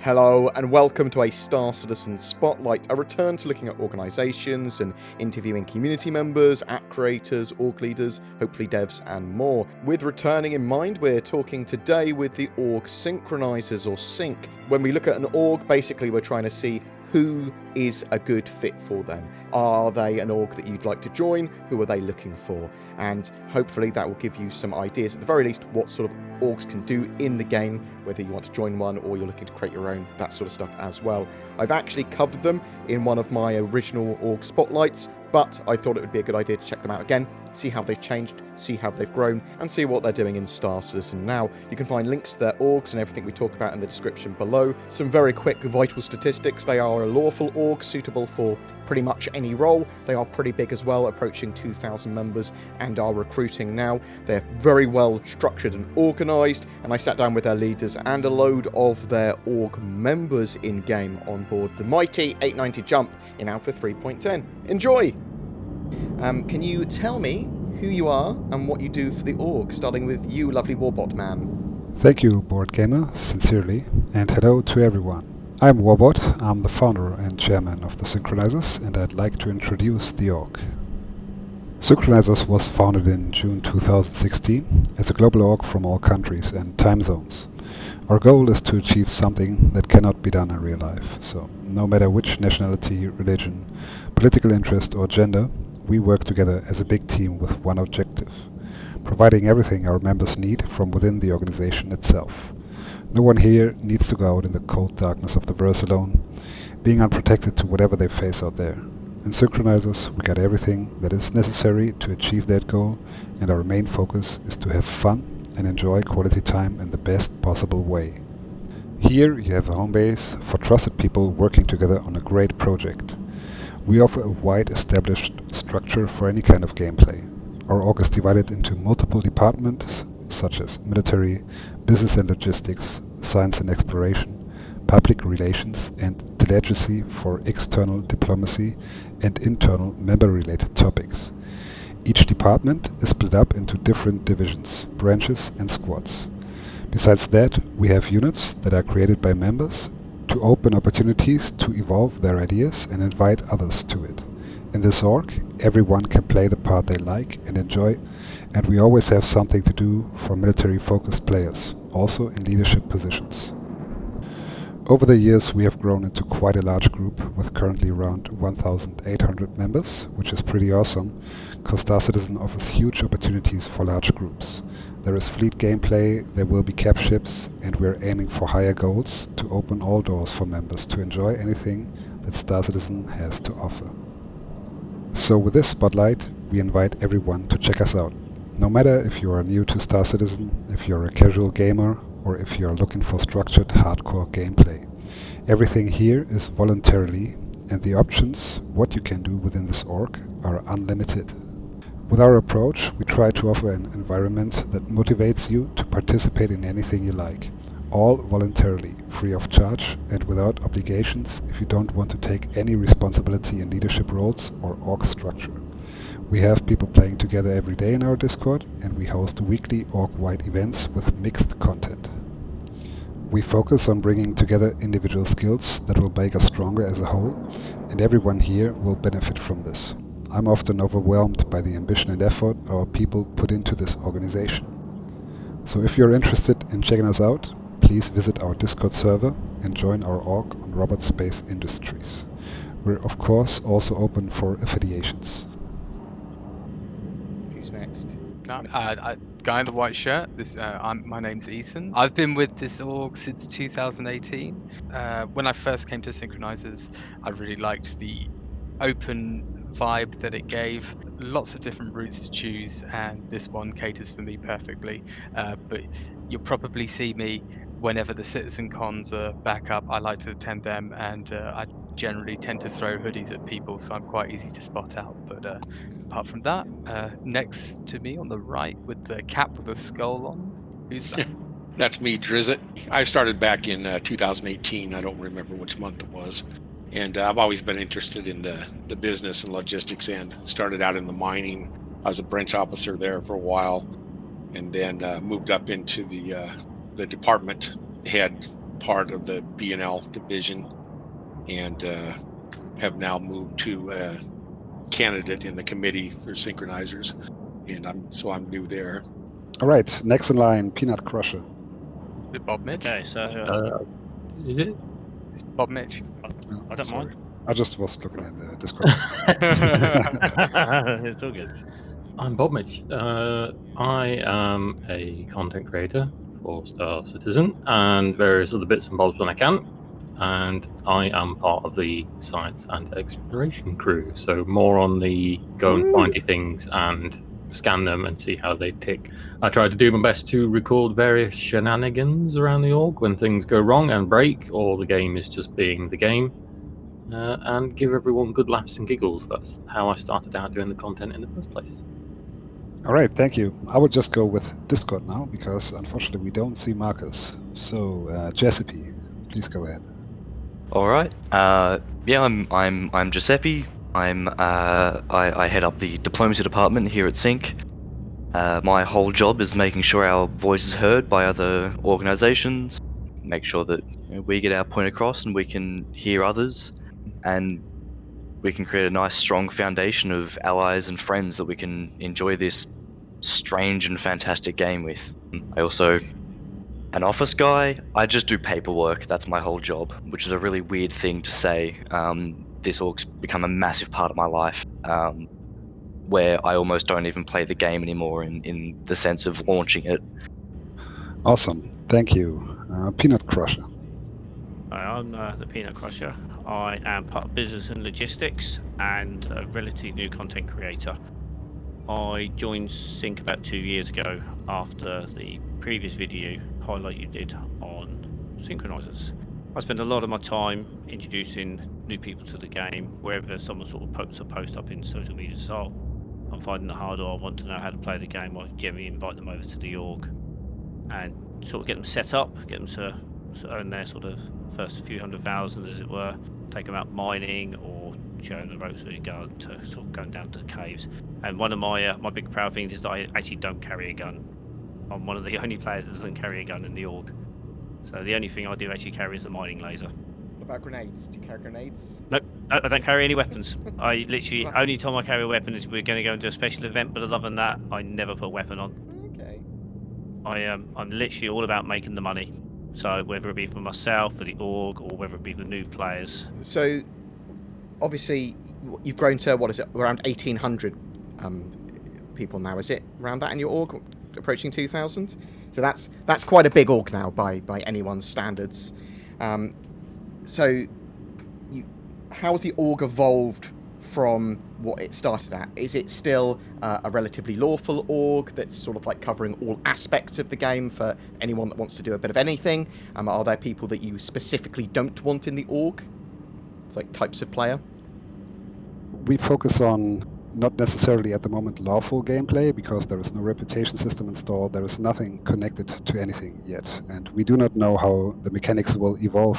Hello and welcome to a Star Citizen Spotlight, a return to looking at organisations and interviewing community members, app creators, org leaders, hopefully devs and more. With returning in mind, we're talking today with the org synchronizers or sync. When we look at an org, basically we're trying to see who is a good fit for them. Are they an org that you'd like to join? Who are they looking for? And hopefully that will give you some ideas, at the very least, what sort of orgs can do in the game, whether you want to join one or you're looking to create your own, that sort of stuff as well. I've actually covered them in one of my original org spotlights, but I thought it would be a good idea to check them out again, see how they've changed, see how they've grown, and see what they're doing in Star Citizen now. You can find links to their orgs and everything we talk about in the description below. Some very quick vital statistics. They are a lawful org suitable for pretty much any role. They are pretty big as well, approaching 2,000 members, and are recruiting now. They're very well structured and organised, and I sat down with their leaders and a load of their org members in-game on board the mighty 890 Jump in Alpha 3.10. Enjoy! Can you tell me who you are and what you do for the org, starting with you, lovely Warbot man? Thank you, BoredGamer, sincerely, and hello to everyone. I'm Warbot, I'm the founder and chairman of the Synchronizers, and I'd like to introduce the org. Synchronizers was founded in June 2016 as a global org from all countries and time zones. Our goal is to achieve something that cannot be done in real life, so no matter which nationality, religion, political interest or gender, we work together as a big team with one objective: providing everything our members need from within the organization itself. No one here needs to go out in the cold darkness of the verse alone, being unprotected to whatever they face out there. In Synchronizers, we got everything that is necessary to achieve that goal, and our main focus is to have fun and enjoy quality time in the best possible way. Here you have a home base for trusted people working together on a great project. We offer a wide established structure for any kind of gameplay. Our org is divided into multiple departments such as military, business and logistics, science and exploration, public relations, and delegacy for external diplomacy and internal member-related topics. Each department is split up into different divisions, branches and squads. Besides that, we have units that are created by members to open opportunities to evolve their ideas and invite others to it. In this org, everyone can play the part they like and enjoy, and we always have something to do for military-focused players, also in leadership positions. Over the years, we have grown into quite a large group with currently around 1,800 members, which is pretty awesome, because Star Citizen offers huge opportunities for large groups. There is fleet gameplay, there will be cap ships, and we're aiming for higher goals to open all doors for members to enjoy anything that Star Citizen has to offer. So with this spotlight, we invite everyone to check us out. No matter if you are new to Star Citizen, if you're a casual gamer, or if you're looking for structured hardcore gameplay. Everything here is voluntarily, and the options, what you can do within this org, are unlimited. With our approach, we try to offer an environment that motivates you to participate in anything you like, all voluntarily, free of charge, and without obligations if you don't want to take any responsibility in leadership roles or org structure. We have people playing together every day in our Discord, and we host weekly org-wide events with mixed content. We focus on bringing together individual skills that will make us stronger as a whole, and everyone here will benefit from this. I'm often overwhelmed by the ambition and effort our people put into this organization. So if you're interested in checking us out, please visit our Discord server and join our org on Robert Space Industries. We're of course also open for affiliations. Who's next? Guy in the white shirt. My name's Ethan. I've been with this org since 2018. When I first came to Synchronizers, I really liked the open vibe that it gave. Lots of different routes to choose, and this one caters for me perfectly. But you'll probably see me whenever the Citizen Cons are back up. I like to attend them, and I generally tend to throw hoodies at people, so I'm quite easy to spot out. But apart from that, next to me on the right with the cap with the skull on, who's that? That's me, Drizzit. I started back in 2018. I don't remember which month it was. And I've always been interested in the business and logistics end. Started out in the mining. I was a branch officer there for a while, and then moved up into the department head part of the B&L division, and have now moved to candidate in the committee for synchronizers, and I'm new there. All right, next in line, Peanut Crusher. Is it Bob Mitch? Okay, so Is it? It's Bob Mitch. Oh, I don't sorry. mind. I just was looking at the Discord. It's all good. I'm Bob Mitch. I am a content creator for Star Citizen and various other bits and bobs when I can. And I am part of the science and exploration crew. So more on the go and findy things and scan them and see how they tick. I try to do my best to record various shenanigans around the org when things go wrong and break, or the game is just being the game. And give everyone good laughs and giggles. That's how I started out doing the content in the first place. All right, thank you. I would just go with Discord now because unfortunately we don't see Marcus. So Giuseppe, please go ahead. All right. Yeah, I'm Giuseppe. I head up the diplomacy department here at SYNC. My whole job is making sure our voice is heard by other organizations, make sure that we get our point across and we can hear others, and we can create a nice strong foundation of allies and friends that we can enjoy this strange and fantastic game with. I also an office guy. I just do paperwork. That's my whole job, which is a really weird thing to say. This org's become a massive part of my life, where I almost don't even play the game anymore in the sense of launching it. Awesome, thank you. Peanut Crusher. Hi, I'm the Peanut Crusher. I am part of business and logistics and a relatively new content creator. I joined SYNC about 2 years ago after the previous video highlight you did on synchronizers. I spend a lot of my time introducing new people to the game. Wherever someone sort of puts a post up in social media, so I'm finding it hard or I want to know how to play the game, I generally invite them over to the org and sort of get them set up, get them to earn their sort of first few 100,000, as it were, take them out mining or showing the ropes where you go to sort of going down to the caves. And one of my big proud things is that I actually don't carry a gun. I'm one of the only players that doesn't carry a gun in the org. So the only thing I do actually carry is the mining laser. What about grenades? Do you carry grenades? Nope, I don't carry any weapons. I literally, only time I carry a weapon is we're going to go and do a special event, but other than that, I never put a weapon on. Okay. I'm literally all about making the money. So whether it be for myself, for the org, or whether it be for new players. So, obviously, you've grown to, what is it, around 1,800 people now, is it? Around that in your org? Approaching 2,000? So that's quite a big org now by anyone's standards. So, how has the org evolved from what it started at? Is it still a relatively lawful org that's sort of like covering all aspects of the game for anyone that wants to do a bit of anything? Are there people that you specifically don't want in the org? It's like types of player? We focus on not necessarily at the moment lawful gameplay because there is no reputation system installed. There is nothing connected to anything yet, and we do not know how the mechanics will evolve,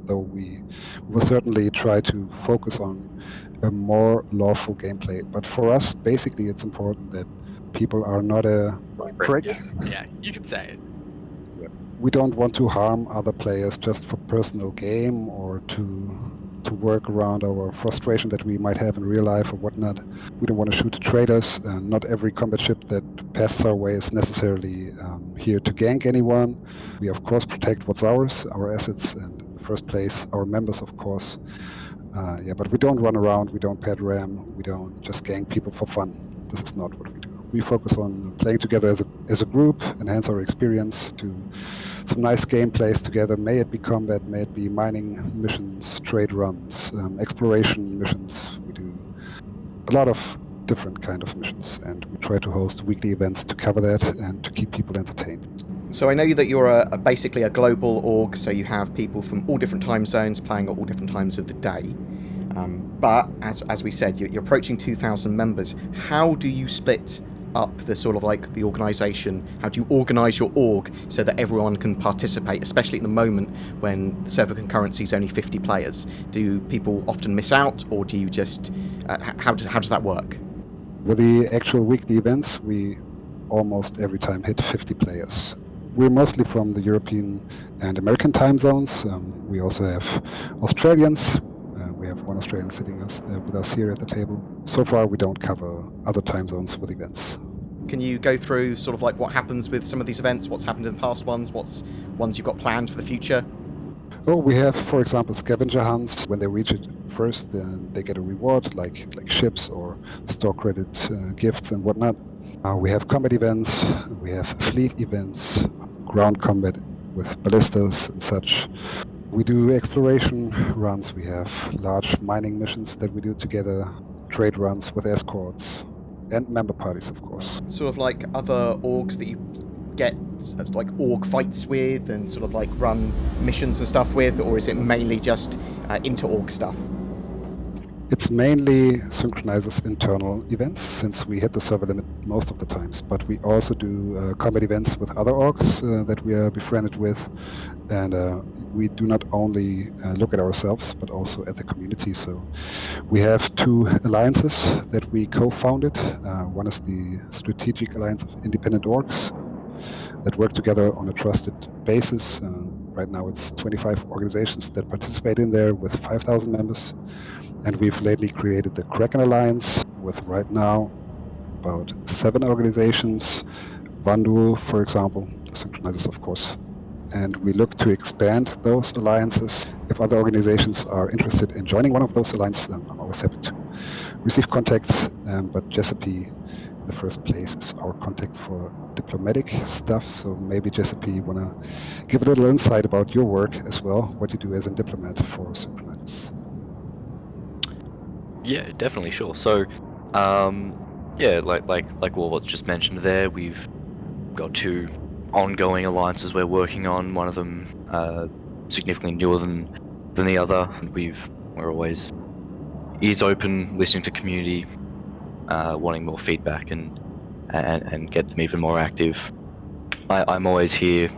though we will certainly try to focus on a more lawful gameplay. But for us, basically, it's important that people are not a prick. Yeah, you can say it. We don't want to harm other players just for personal gain or to work around our frustration that we might have in real life or whatnot. We don't want to shoot traitors. Not every combat ship that passes our way is necessarily here to gank anyone. We of course protect what's ours, our assets, and in the first place our members, of course. But we don't run around, we don't pad ram, we don't just gank people for fun. This is not what we do. We focus on playing together as a group, enhance our experience, do some nice gameplays together. May it be combat, may it be mining missions, trade runs, exploration missions. We do a lot of different kind of missions, and we try to host weekly events to cover that and to keep people entertained. So I know that you're basically a global org, so you have people from all different time zones playing at all different times of the day. But as we said, you're approaching 2,000 members. How do you split up the sort of like the organisation? How do you organise your org so that everyone can participate, especially at the moment when the server concurrency is only 50 players? Do people often miss out, or do you just how does that work? With the actual weekly events, we almost every time hit 50 players. We're mostly from the European and American time zones. We also have Australians. We have one Australian sitting with us here at the table. So far, we don't cover other time zones with events. Can you go through sort of like what happens with some of these events, what's happened in the past ones, what's ones you've got planned for the future? Oh, we have, for example, scavenger hunts. When they reach it first, they get a reward like ships or store credit gifts and whatnot. We have combat events, we have fleet events, ground combat with ballistas and such. We do exploration runs, we have large mining missions that we do together, trade runs with escorts, and member parties, of course. Sort of like other orgs that you get like org fights with and sort of like run missions and stuff with, or is it mainly just inter-org stuff? It's mainly Synchronizer's internal events, since we hit the server limit most of the times. But we also do combat events with other orgs that we are befriended with. And we do not only look at ourselves, but also at the community. So we have 2 alliances that we co-founded. One is the Strategic Alliance of Independent Orgs that work together on a trusted basis. Right now it's 25 organizations that participate in there with 5,000 members. And we've lately created the Kraken Alliance with right now about 7 organizations. Vandu, for example, the Synchronizers, of course. And we look to expand those alliances. If other organizations are interested in joining one of those alliances, I'm always happy to receive contacts. But Giuseppe, in the first place, is our contact for diplomatic stuff. So maybe Giuseppe, you want to give a little insight about your work as well, what you do as a diplomat for Synchronizers. Yeah, definitely, sure. So, yeah, like Warbot's just mentioned there, we've got 2 ongoing alliances we're working on. One of them significantly newer than the other, and we're always ears open, listening to community, wanting more feedback and get them even more active. I'm always here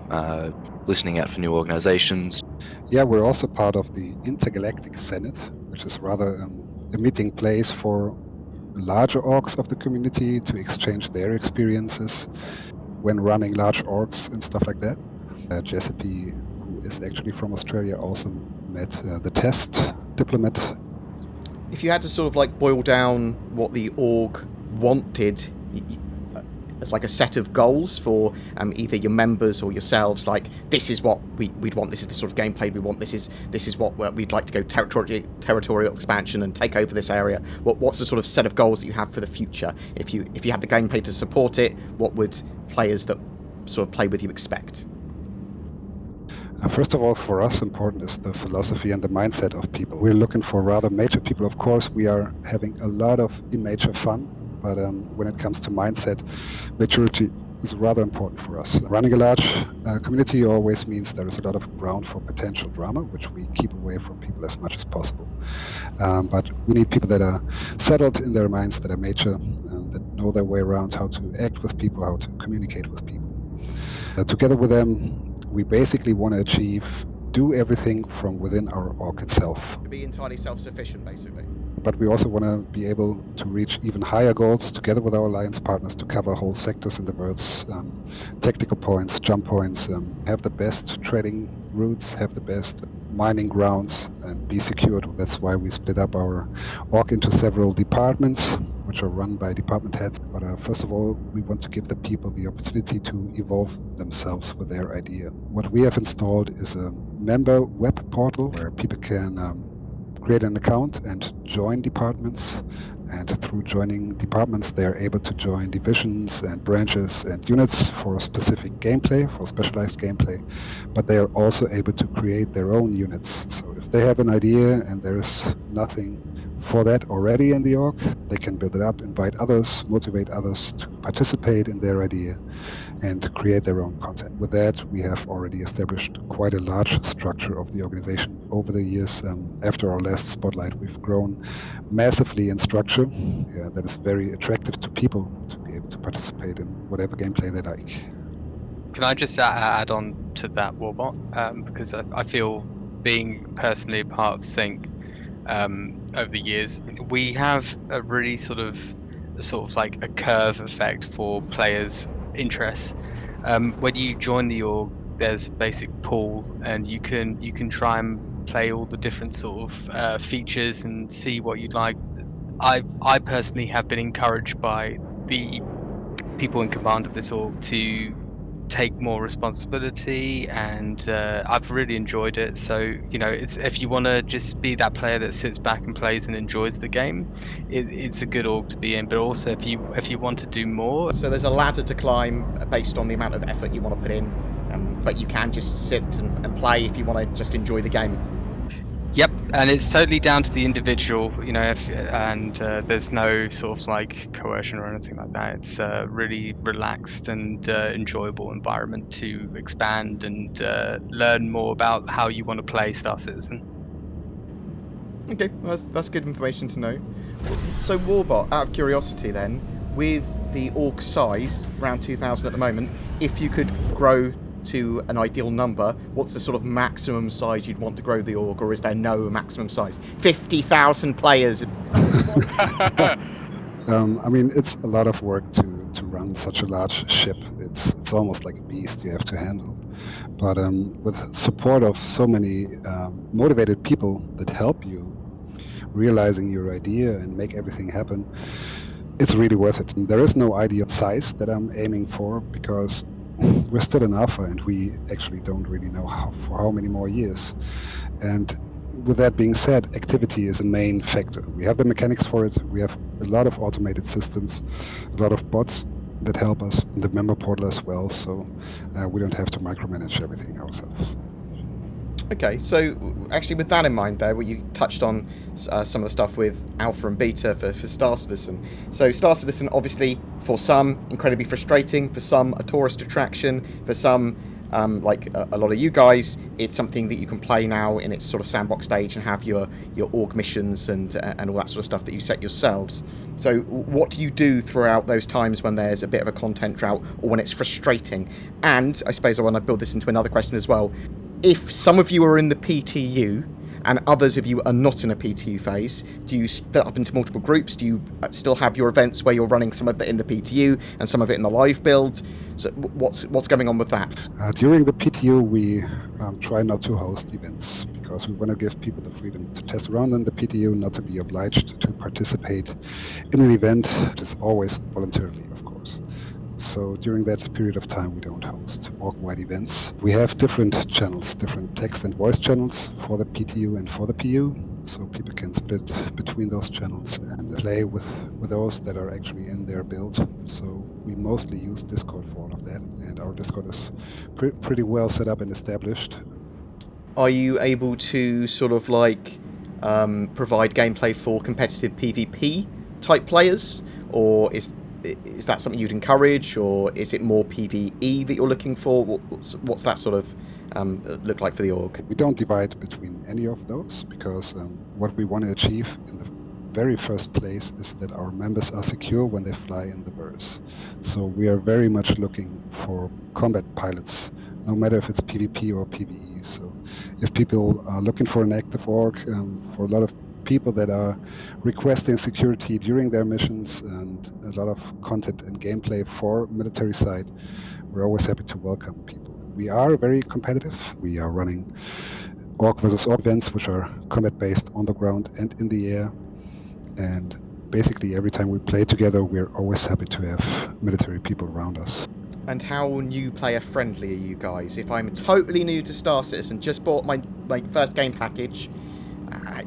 listening out for new organizations. Yeah, we're also part of the Intergalactic Senate, which is rather a meeting place for larger orgs of the community to exchange their experiences when running large orgs and stuff like that. Giuseppe, who is actually from Australia, also met the test diplomat. If you had to sort of like boil down what the org wanted as like a set of goals for either your members or yourselves, like this is what we'd want, this is the sort of gameplay we want, this is what we'd like to go territorial expansion and take over this area. What's the sort of set of goals that you have for the future? If you had the gameplay to support it, what would players that sort of play with you expect? First of all, for us, important is the philosophy and the mindset of people. We're looking for rather major people. Of course, we are having a lot of immature fun, but when it comes to mindset, maturity is rather important for us. Running a large community always means there is a lot of ground for potential drama, which we keep away from people as much as possible. But we need people that are settled in their minds, that are mature, that know their way around how to act with people, how to communicate with people. Together with them, we basically want to do everything from within our org itself. To be entirely self-sufficient, basically. But we also want to be able to reach even higher goals together with our alliance partners to cover whole sectors in the worlds, technical points, jump points, have the best trading routes, have the best mining grounds, and be secured. That's why we split up our org into several departments, which are run by department heads. But first of all, we want to give the people the opportunity to evolve themselves with their idea. What we have installed is a member web portal where people can create an account and join departments, and through joining departments they are able to join divisions and branches and units for specific gameplay, for specialized gameplay, but they are also able to create their own units. So if they have an idea and there is nothing for that already in the org, they can build it up, invite others, motivate others to participate in their idea and create their own content. With that, we have already established quite a large structure of the organization over the years. After our last Spotlight, we've grown massively in structure. That is very attractive to people to be able to participate in whatever gameplay they like. Can I just add on to that, Warbot? Because I feel, being personally a part of SYNC over the years, we have a really sort of like a curve effect for players' interests. When you join the org, there's a basic pool, and you can try and play all the different sort of features and see what you'd like. I personally have been encouraged by the people in command of this org to take more responsibility, and I've really enjoyed it. So it's, if you want to just be that player that sits back and plays and enjoys the game, it's a good org to be in. But also, if you want to do more, So there's a ladder to climb based on the amount of effort you want to put in, but you can just sit and play if you want to just enjoy the game. Yep, and it's totally down to the individual, and there's no sort of like coercion or anything like that. It's a really relaxed and enjoyable environment to expand and learn more about how you want to play Star Citizen. Okay, well, that's good information to know. So Warbot, out of curiosity then, with the org size, around 2,000 at the moment, if you could grow to an ideal number, what's the sort of maximum size you'd want to grow the org, or is there no maximum size? 50,000 players! I mean, it's a lot of work to run such a large ship. It's almost like a beast you have to handle. But with support of so many motivated people that help you realizing your idea and make everything happen, it's really worth it. And there is no ideal size that I'm aiming for, because we're still in alpha and we actually don't really know for how many more years. And with that being said, activity is a main factor. We have the mechanics for it. We have a lot of automated systems, a lot of bots that help us in the member portal as well, so we don't have to micromanage everything ourselves. Okay, so actually with that in mind there, where you touched on some of the stuff with Alpha and Beta for Star Citizen. So Star Citizen, obviously, for some, incredibly frustrating, for some, a tourist attraction, for some, like a lot of you guys, it's something that you can play now in its sort of sandbox stage and have your org missions and all that sort of stuff that you set yourselves. So what do you do throughout those times when there's a bit of a content drought or when it's frustrating? And I suppose I want to build this into another question as well. If some of you are in the PTU and others of you are not in a PTU phase, do you split up into multiple groups? Do you still have your events where you're running some of it in the PTU and some of it in the live build? So what's going on with that? During the PTU, we try not to host events because we want to give people the freedom to test around in the PTU, not to be obliged to participate in an event. It is always voluntarily, of course. So during that period of time, we don't host org-wide events. We have different channels, different text and voice channels for the PTU and for the PU, so people can split between those channels and play with those that are actually in their build. So we mostly use Discord for all of that, and our Discord is pretty well set up and established. Are you able to sort of like provide gameplay for competitive PvP type players, or is that something you'd encourage, or is it more PvE that you're looking for? What's that sort of look like for the org? We don't divide between any of those, because what we want to achieve in the very first place is that our members are secure when they fly in the verse. So we are very much looking for combat pilots, no matter if it's PvP or PvE. So if people are looking for an active org, for a lot of people that are requesting security during their missions and a lot of content and gameplay for military side, we're always happy to welcome people. We are very competitive. We are running org versus org events, which are combat based on the ground and in the air. And basically every time we play together, we're always happy to have military people around us. And how new player friendly are you guys? If I'm totally new to Star Citizen, just bought my first game package,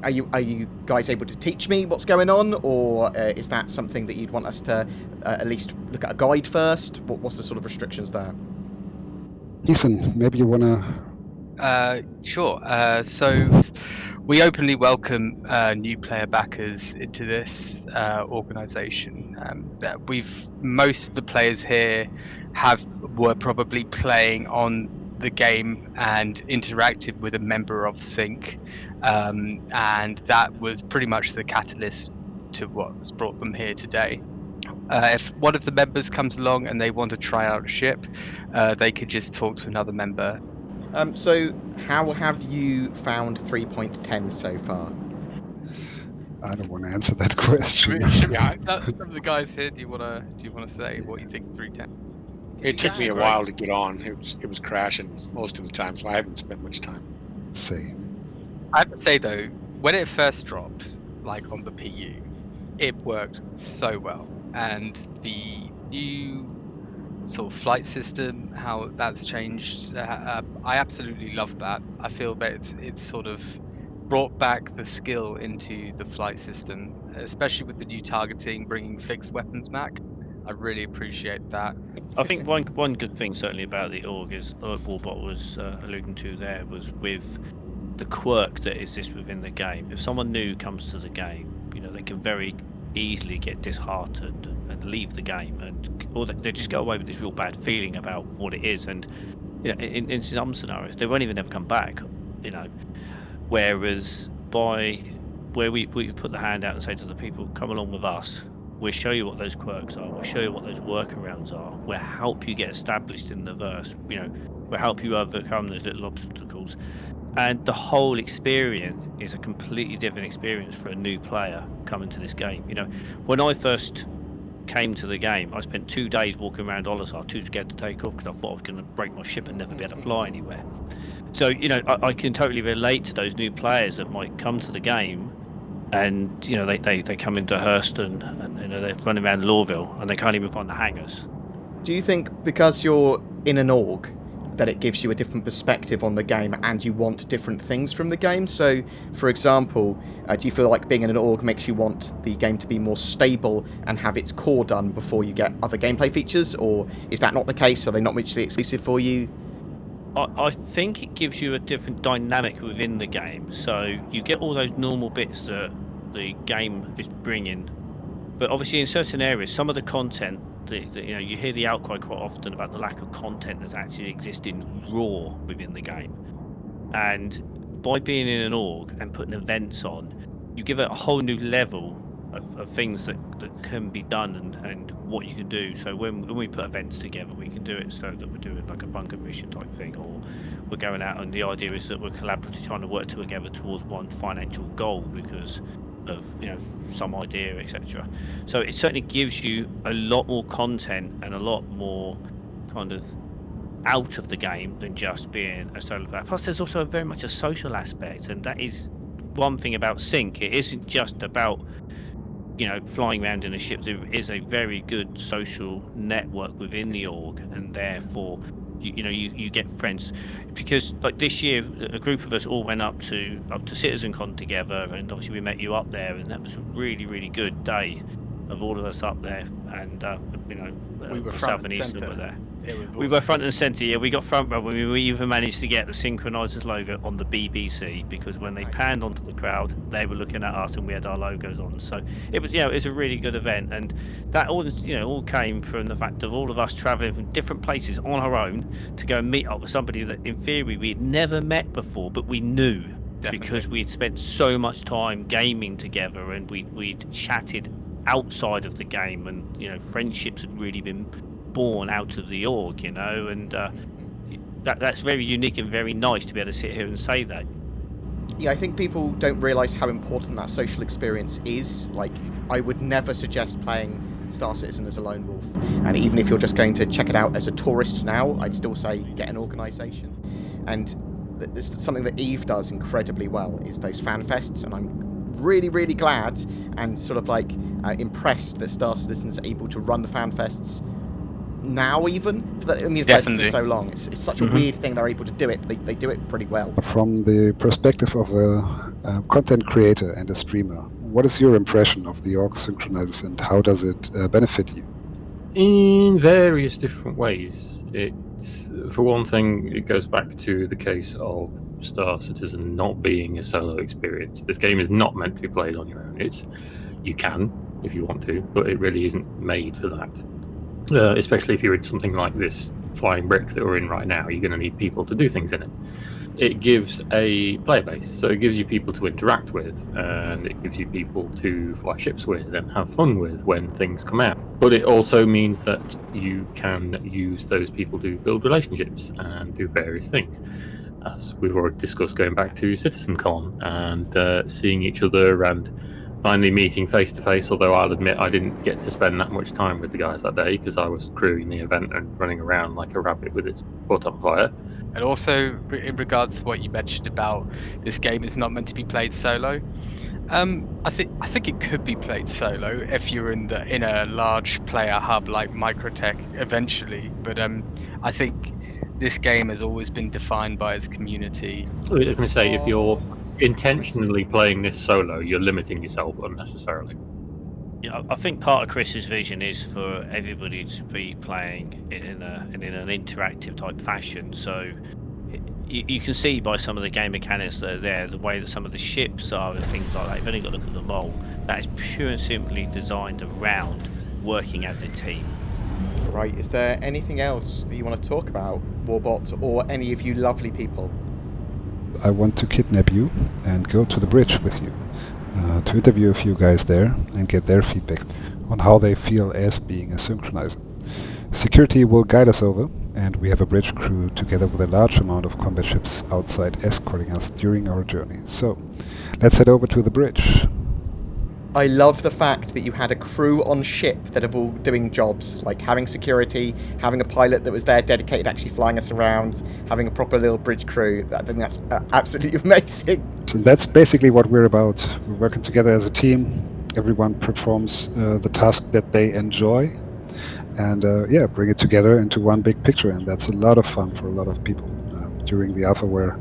are you guys able to teach me what's going on, or is that something that you'd want us to at least look at a guide first? What's the sort of restrictions there? Ethan, maybe you want to... Sure. So we openly welcome new player backers into this organisation. Most of the players here were probably playing on the game and interacted with a member of SYNC, and that was pretty much the catalyst to what's brought them here today. If one of the members comes along and they want to try out a ship, they could just talk to another member. So how have you found 3.10 so far? I don't want to answer that question. Some of the guys here, do you want to say what you think 3.10? It took me a while to get on. It was crashing most of the time, so I haven't spent much time. Same. I have to say though, when it first dropped, like on the PU, it worked so well, and the new sort of flight system, how that's changed, I absolutely love that. I feel that it's sort of brought back the skill into the flight system, especially with the new targeting, bringing fixed weapons back. I really appreciate that. I think one good thing certainly about the org is, like Warbot was alluding to there, was with the quirk that exists within the game. If someone new comes to the game, they can very easily get disheartened and leave the game, or they just go away with this real bad feeling about what it is. And in some scenarios, they won't even ever come back. Whereas where we put the hand out and say to the people, come along with us. We'll show you what those quirks are. We'll show you what those workarounds are. We'll help you get established in the verse. We'll help you overcome those little obstacles. And the whole experience is a completely different experience for a new player coming to this game. When I first came to the game, I spent 2 days walking around Olisar, too scared to take off because I thought I was going to break my ship and never be able to fly anywhere. So, I can totally relate to those new players that might come to the game. And they come into Hurston and they're running around Lorville and they can't even find the hangars. Do you think because you're in an org that it gives you a different perspective on the game and you want different things from the game? So, for example, do you feel like being in an org makes you want the game to be more stable and have its core done before you get other gameplay features? Or is that not the case? Are they not mutually exclusive for you? I think it gives you a different dynamic within the game. So you get all those normal bits that the game is bringing, but obviously in certain areas, some of the content, you hear the outcry quite often about the lack of content that's actually existing raw within the game. And by being in an org and putting events on, you give it a whole new level of things that can be done and what you can do. So when we put events together, we can do it so that we're doing like a bunker mission type thing, or we're going out and the idea is that we're collaboratively trying to work together towards one financial goal because of some idea, etc. So it certainly gives you a lot more content and a lot more kind of out of the game than just being a solo player. Plus there's also very much a social aspect, and that is one thing about Sync. It isn't just about flying around in a ship. There is a very good social network within the org, and therefore you get friends. Because like this year, a group of us all went up to CitizenCon together, and obviously we met you up there, and that was a really, really good day of all of us up there. And we were South front and and Eastern were centre. there. We were front and centre. Yeah, we got front row. We even managed to get the Synchronizers logo on the BBC, because when they panned onto the crowd, they were looking at us and we had our logos on. So it was, it was a really good event, and that all came from the fact of all of us travelling from different places on our own to go and meet up with somebody that, in theory, we had never met before, but we knew. Definitely. Because we'd spent so much time gaming together, and we'd chatted outside of the game, and friendships had really been born out of the org, and that's very unique and very nice to be able to sit here and say that. Yeah, I think people don't realise how important that social experience is. Like, I would never suggest playing Star Citizen as a lone wolf, and even if you're just going to check it out as a tourist now, I'd still say get an organisation. And this is something that Eve does incredibly well, is those fan fests, and I'm really, really glad and sort of like impressed that Star Citizen's able to run the fan fests now, even. I mean, for so long. It's such a weird thing they're able to do it. They do it pretty well. From the perspective of a content creator and a streamer, what is your impression of the org synchronizers, and how does it benefit you? In various different ways. For one thing, it goes back to the case of Star Citizen not being a solo experience. This game is not meant to be played on your own. You can if you want to, but it really isn't made for that. Especially if you're in something like this flying brick that we're in right now, you're going to need people to do things in it. It gives a player base, so it gives you people to interact with, and it gives you people to fly ships with and have fun with when things come out. But it also means that you can use those people to build relationships and do various things. As we've already discussed, going back to CitizenCon and seeing each other and finally meeting face to face, although I'll admit I didn't get to spend that much time with the guys that day because I was crewing the event and running around like a rabbit with its butt on fire. And also, in regards to what you mentioned about this game is not meant to be played solo, I think it could be played solo if you're in a large player hub like Microtech eventually. But I think this game has always been defined by its community. I was going to say, if you're intentionally playing this solo, you're limiting yourself unnecessarily. Yeah, I think part of Chris's vision is for everybody to be playing in an interactive type fashion. So you can see by some of the game mechanics that are there, the way that some of the ships are and things like that. You've only got to look at the mole. That is pure and simply designed around working as a team. Right, is there anything else that you want to talk about, Warbot, or any of you lovely people? I want to kidnap you and go to the bridge with you to interview a few guys there and get their feedback on how they feel as being a synchronizer. Security will guide us over, and we have a bridge crew together with a large amount of combat ships outside escorting us during our journey. So, let's head over to the bridge. I love the fact that you had a crew on ship that are all doing jobs, like having security, having a pilot that was there dedicated to actually flying us around, having a proper little bridge crew. I think that's absolutely amazing. So that's basically what we're about. We're working together as a team. Everyone performs the task that they enjoy, and bring it together into one big picture. And that's a lot of fun for a lot of people. During the alpha, where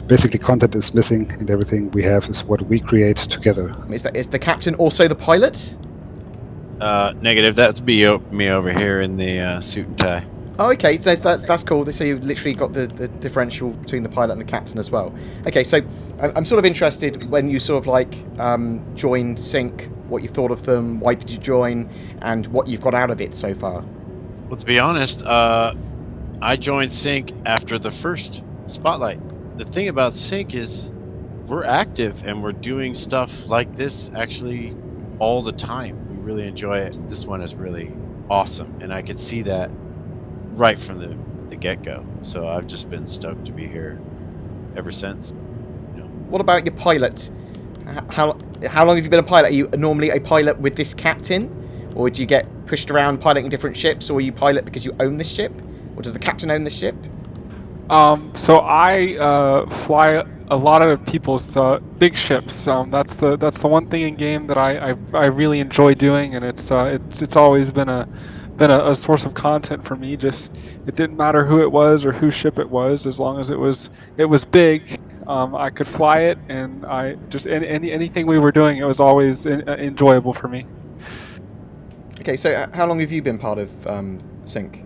basically content is missing and everything we have is what we create together. Is the captain also the pilot? Negative. That's me over here in the suit and tie. Oh, okay. So that's cool. So you literally got the differential between the pilot and the captain as well. Okay, so I'm sort of interested when you sort of like joined SYNC, what you thought of them, why did you join, and what you've got out of it so far. Well, to be honest, I joined SYNC after the first Spotlight. The thing about SYNC is we're active and we're doing stuff like this actually all the time. We really enjoy it. This one is really awesome, and I could see that right from the get-go. So I've just been stoked to be here ever since. What about your pilot? How long have you been a pilot? Are you normally a pilot with this captain, or do you get pushed around piloting different ships, or are you pilot because you own this ship? Or does the captain own the ship? So I fly a lot of people's big ships. That's the one thing in game that I really enjoy doing, and it's always been a source of content for me. Just it didn't matter who it was or whose ship it was, as long as it was big. I could fly it, and I just anything we were doing, it was always enjoyable for me. Okay, so how long have you been part of SYNC?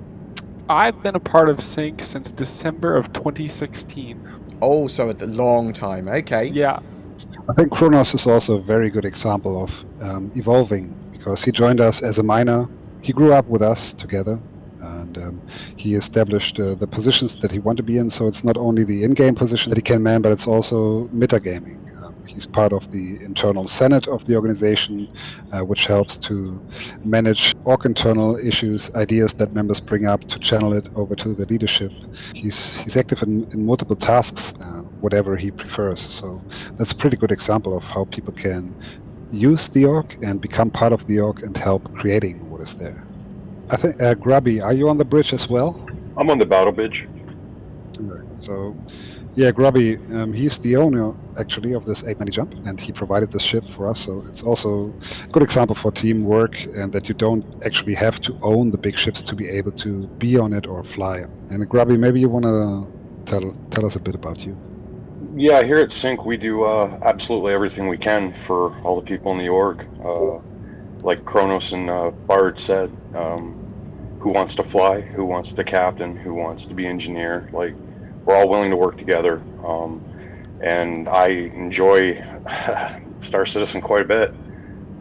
I've been a part of SYNC since December of 2016. Oh, so a long time. Okay. Yeah. I think Kronos is also a very good example of evolving, because he joined us as a minor. He grew up with us together, and he established the positions that he wanted to be in. So it's not only the in-game position that he can man, but it's also metagaming. He's part of the internal senate of the organization, which helps to manage org internal issues, ideas that members bring up, to channel it over to the leadership. He's active in multiple tasks, whatever he prefers. So that's a pretty good example of how people can use the org and become part of the org and help creating what is there. I think, Grubby, are you on the bridge as well? I'm on the battle bridge. So, yeah, Grubby, he's the owner, actually, of this 890 jump, and he provided this ship for us, so it's also a good example for teamwork, and that you don't actually have to own the big ships to be able to be on it or fly. And Grubby, maybe you want to tell us a bit about you. Yeah, here at SYNC, we do absolutely everything we can for all the people in the org. Like Kronos and Bard said, who wants to fly, who wants to captain, who wants to be engineer, like, we're all willing to work together, and I enjoy Star Citizen quite a bit.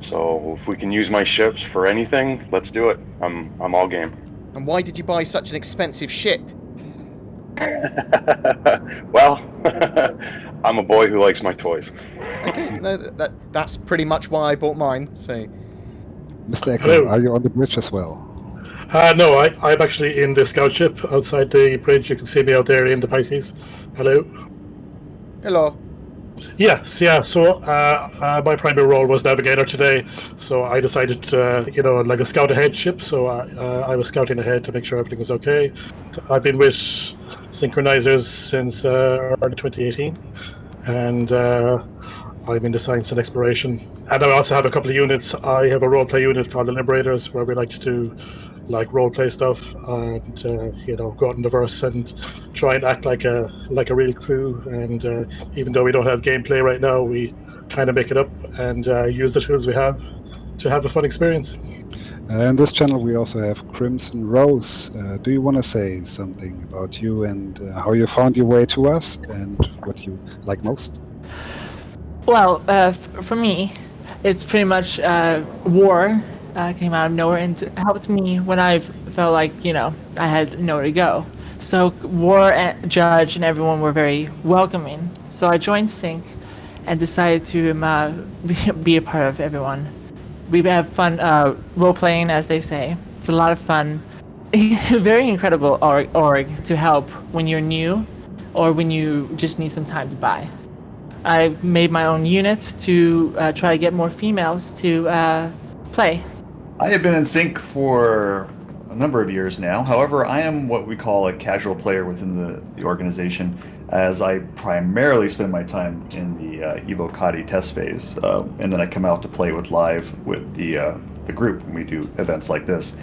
So if we can use my ships for anything, let's do it. I'm all game. And why did you buy such an expensive ship? Well, I'm a boy who likes my toys. Okay, no, that's pretty much why I bought mine. So, Mr. Echo, are you on the bridge as well? No, I'm actually in the scout ship outside the bridge. You can see me out there in the Pisces. Hello. Hello. Yes, yeah. So my primary role was navigator today. So I decided to, like a scout ahead ship. So I was scouting ahead to make sure everything was okay. I've been with synchronizers since early 2018, and I'm into science and exploration. And I also have a couple of units. I have a roleplay unit called the Liberators, where we like to do like roleplay stuff and go out in the verse and try and act like a real crew. And even though we don't have gameplay right now, we kind of make it up and use the tools we have to have a fun experience. In this channel we also have Crimson Rose. Do you want to say something about you and how you found your way to us and what you like most? Well, for me, it's pretty much war came out of nowhere and helped me when I felt like, I had nowhere to go. So War and Judge and everyone were very welcoming. So I joined SYNC and decided to be a part of everyone. We have fun role-playing, as they say. It's a lot of fun. Very incredible org to help when you're new or when you just need some time to buy. I've made my own units to try to get more females to play. I have been in SYNC for a number of years now. However, I am what we call a casual player within the organization, as I primarily spend my time in the Evo Kadi test phase, and then I come out to play live with the group when we do events like this.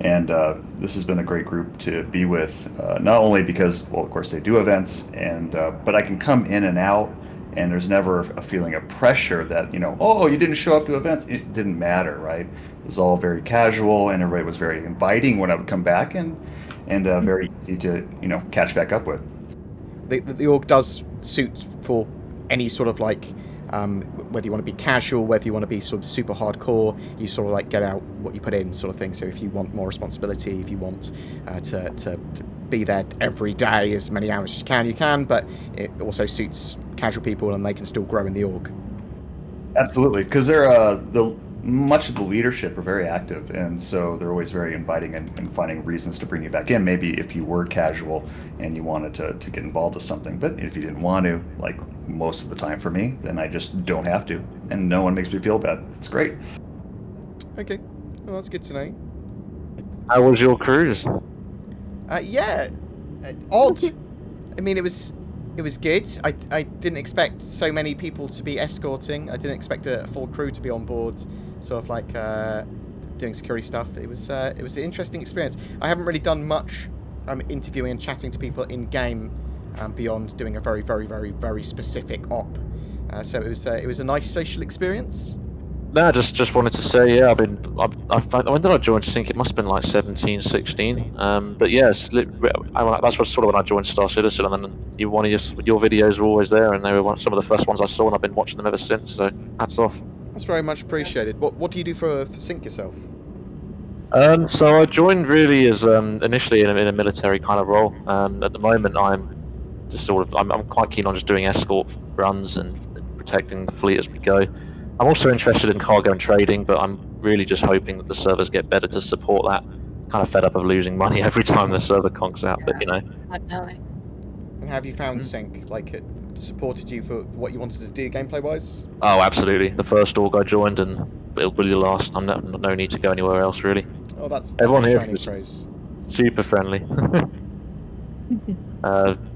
And this has been a great group to be with, not only because, well, of course they do events, but I can come in and out. And there's never a feeling of pressure that, oh, you didn't show up to events. It didn't matter, right? It was all very casual, and everybody was very inviting when I would come back, and very easy to, catch back up with. The org does suit for any sort of like, whether you want to be casual, whether you want to be sort of super hardcore, you sort of like get out what you put in sort of thing. So if you want more responsibility, if you want to be there every day as many hours as you can, but it also suits casual people and they can still grow in the org. Absolutely, because they're much of the leadership are very active, and so they're always very inviting and finding reasons to bring you back in. Maybe if you were casual and you wanted to get involved with something, but if you didn't want to, like most of the time for me, then I just don't have to, and no one makes me feel bad. It's great. Okay, well that's good to know. How was your cruise? Yeah, odd. I mean, it was good. I didn't expect so many people to be escorting. I didn't expect a full crew to be on board, sort of like doing security stuff. It was an interesting experience. I haven't really done much interviewing and chatting to people in game beyond doing a very, very, very, very specific op. So it was a nice social experience. No, just wanted to say, yeah, when did I join SYNC? It must have been like 17, 16. But yes, that's what sort of when I joined Star Citizen, and then your videos were always there, and they were some of the first ones I saw, and I've been watching them ever since. So hats off. That's very much appreciated. What do you do for SYNC yourself? So I joined really as initially in a military kind of role. At the moment, I'm just I'm quite keen on just doing escort runs and protecting the fleet as we go. I'm also interested in cargo and trading, but I'm really just hoping that the servers get better to support that. Kind of fed up of losing money every time the server conks out, but Definitely. And have you found SYNC, like, it supported you for what you wanted to do gameplay-wise? Oh, absolutely. The first org I joined, and it'll be the last. I'm no need to go anywhere else, really. Oh, that's everyone a here shining is praise. super friendly.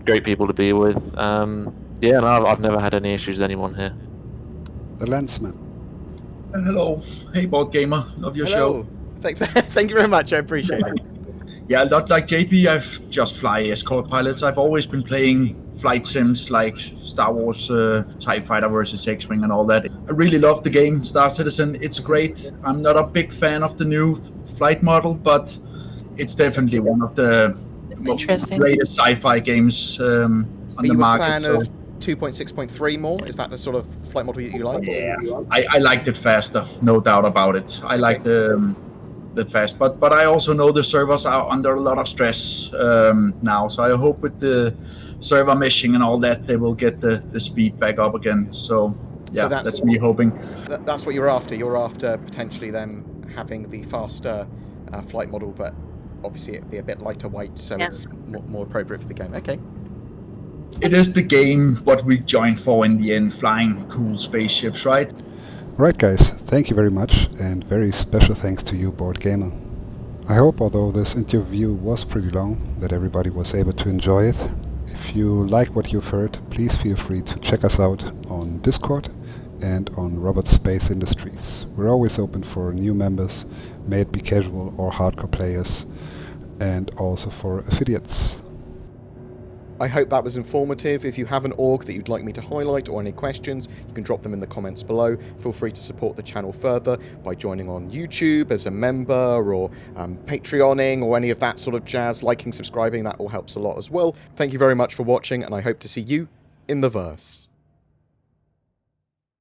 Great people to be with. Yeah, no, I've never had any issues with anyone here. The Lensman. Hello. Hey, BoredGamer. Love your show. Thank you very much. I appreciate it. Yeah, not like JP. I've just fly escort pilots. I've always been playing flight sims like Star Wars, TIE Fighter versus X-Wing and all that. I really love the game, Star Citizen. It's great. I'm not a big fan of the new flight model, but it's definitely one of the greatest sci-fi games on the market. Are you a fan of 2.6.3 more? Is that the sort of flight model you like? Yeah, I liked it faster, no doubt about it. I like the fast, but I also know the servers are under a lot of stress now. So I hope with the server meshing and all that, they will get the speed back up again. So yeah, so that's me hoping. That's what you're after. You're after potentially them having the faster flight model, but obviously it'd be a bit lighter weight, so it's more appropriate for the game. Okay. it is the game what we joined for in the end, flying cool spaceships, right? Right guys, thank you very much, and very special thanks to you, BoredGamer. I hope, although this interview was pretty long, that everybody was able to enjoy it. If you like what you've heard, please feel free to check us out on Discord and on Robert Space Industries. We're always open for new members, may it be casual or hardcore players, and also for affiliates. I hope that was informative. If you have an org that you'd like me to highlight or any questions, you can drop them in the comments below. Feel free to support the channel further by joining on YouTube as a member or Patreoning or any of that sort of jazz. Liking, subscribing, that all helps a lot as well. Thank you very much for watching, and I hope to see you in the verse.